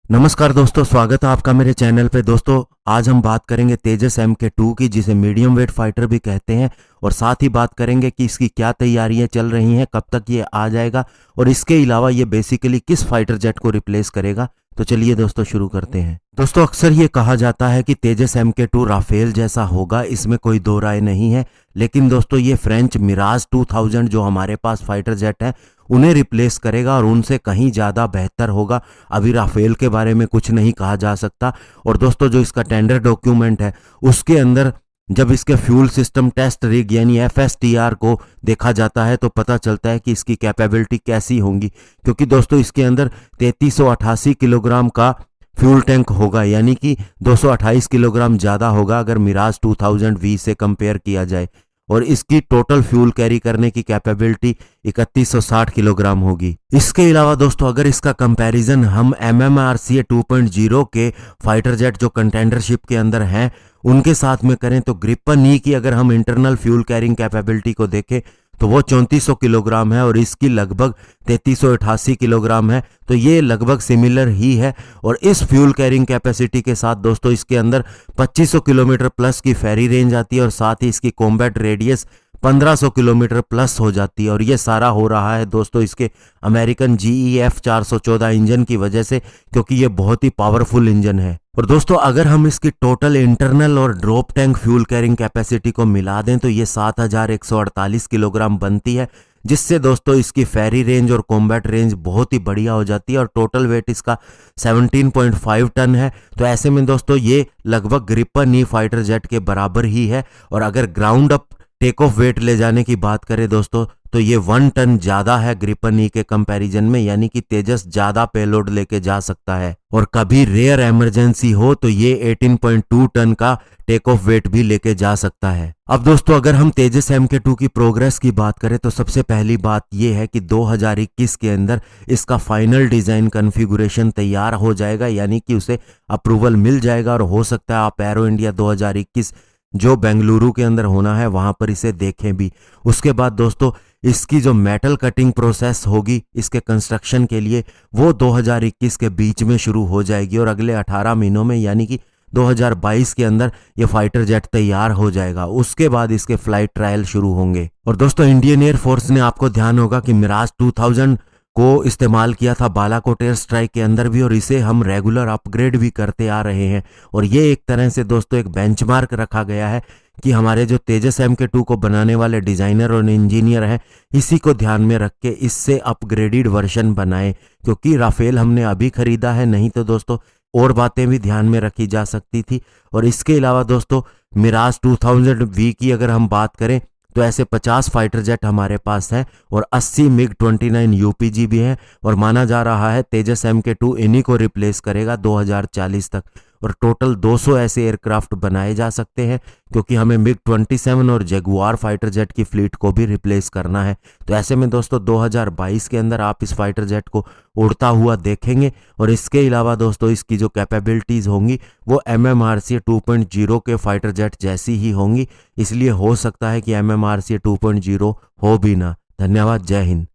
नमस्कार दोस्तों, स्वागत है आपका मेरे चैनल पे। दोस्तों आज हम बात करेंगे तेजस MK2 की, जिसे मीडियम वेट फाइटर भी कहते हैं, और साथ ही बात करेंगे कि इसकी क्या तैयारियां चल रही हैं, कब तक ये आ जाएगा और इसके अलावा ये बेसिकली किस फाइटर जेट को रिप्लेस करेगा। तो चलिए दोस्तों शुरू करते हैं। दोस्तों अक्सर ये कहा जाता है कि तेजस MK2 राफेल जैसा होगा, इसमें कोई दो राय नहीं है। लेकिन दोस्तों ये फ्रेंच मिराज 2000 जो हमारे पास फाइटर जेट है उन्हें रिप्लेस करेगा और उनसे कहीं ज़्यादा बेहतर होगा। अभी राफेल के बारे में कुछ नहीं कहा जा सकता। और दोस्तों जो इसका टेंडर डॉक्यूमेंट है उसके अंदर जब इसके फ्यूल सिस्टम टेस्ट रिग यानी FSTR को देखा जाता है तो पता चलता है कि इसकी कैपेबिलिटी कैसी होंगी, क्योंकि दोस्तों इसके अंदर 3388 किलोग्राम का फ्यूल टैंक होगा, यानी कि 228 किलोग्राम ज़्यादा होगा अगर मिराज 2000V से कंपेयर किया जाए। और इसकी टोटल फ्यूल कैरी करने की कैपेबिलिटी 3160 किलोग्राम होगी। इसके अलावा दोस्तों अगर इसका कंपैरिजन हम MMRCA 2.0 के फाइटर जेट जो कंटेंडरशिप के अंदर हैं उनके साथ में करें तो ग्रिपन ई की अगर हम इंटरनल फ्यूल कैरिंग कैपेबिलिटी को देखें तो वो 3400 किलोग्राम है और इसकी लगभग 3388 किलोग्राम है। तो ये लगभग सिमिलर ही है। और इस फ्यूल कैरिंग कैपेसिटी के साथ दोस्तों इसके अंदर 2500 किलोमीटर प्लस की फेरी रेंज आती है और साथ ही इसकी कॉम्बैट रेडियस 1500 किलोमीटर प्लस हो जाती है। और ये सारा हो रहा है दोस्तों इसके अमेरिकन GEF 414 इंजन की वजह से, क्योंकि ये बहुत ही पावरफुल इंजन है। और दोस्तों अगर हम इसकी टोटल इंटरनल और drop tank fuel carrying capacity को मिला दें तो ये 7148 किलोग्राम बनती है, जिससे दोस्तों इसकी फेरी रेंज और कॉम्बैट रेंज बहुत ही बढ़िया हो जाती है। और टोटल वेट इसका 17.5 टन है। तो ऐसे में दोस्तों ये लगभग ग्रिपन ई फाइटर जेट के बराबर ही है। और अगर ground up take off weight ले जाने की बात करें दोस्तों तो ये 1 टन ज्यादा है ग्रिपन ई के कंपैरिजन में, यानी कि तेजस ज्यादा पेलोड लेके जा सकता है। और कभी रेयर इमरजेंसी हो तो ये 18.2 टन का टेक ऑफ वेट भी लेके जा सकता है। अब दोस्तों अगर हम तेजस MK2 की प्रोग्रेस की बात करें तो सबसे पहली बात ये है कि 2021 के अंदर इसका फाइनल डिजाइन कॉन्फ़िगरेशन तैयार हो जाएगा, यानी कि उसे अप्रूवल मिल जाएगा और हो सकता है आप एरो इंडिया 2021 जो बेंगलुरु के अंदर होना है वहां पर इसे देखें भी। उसके बाद दोस्तों इसकी जो मेटल कटिंग प्रोसेस होगी इसके कंस्ट्रक्शन के लिए वो 2021 के बीच में शुरू हो जाएगी और अगले 18 महीनों में यानी कि 2022 के अंदर ये फाइटर जेट तैयार हो जाएगा। उसके बाद इसके फ्लाइट ट्रायल शुरू होंगे। और दोस्तों इंडियन एयरफोर्स ने, आपको ध्यान होगा कि मिराज 2000 को इस्तेमाल किया था बालाकोट एयर स्ट्राइक के अंदर भी, और इसे हम रेगुलर अपग्रेड भी करते आ रहे हैं। और ये एक तरह से दोस्तों एक बेंचमार्क रखा गया है कि हमारे जो तेजस MK2 को बनाने वाले डिजाइनर और इंजीनियर हैं इसी को ध्यान में रख के इससे अपग्रेडेड वर्जन बनाए, क्योंकि राफेल हमने अभी खरीदा है, नहीं तो दोस्तों और बातें भी ध्यान में रखी जा सकती थी। और इसके अलावा दोस्तों मिराज 2000V की अगर हम बात करें तो ऐसे 50 फाइटर जेट हमारे पास हैं और 80 MiG-29 UPG भी हैं। और माना जा रहा है तेजस MK2 इन्हीं को रिप्लेस करेगा 2040 तक। और टोटल 200 ऐसे एयरक्राफ्ट बनाए जा सकते हैं, क्योंकि हमें MiG-27 और जगुआर फाइटर जेट की फ्लीट को भी रिप्लेस करना है। तो ऐसे में दोस्तों 2022 के अंदर आप इस फाइटर जेट को उड़ता हुआ देखेंगे। और इसके अलावा दोस्तों इसकी जो कैपेबिलिटीज़ होंगी वो MMRCA 2.0 के फाइटर जेट जैसी ही होंगी, इसलिए हो सकता है कि MMRCA 2.0 हो भी ना। धन्यवाद, जय हिंद।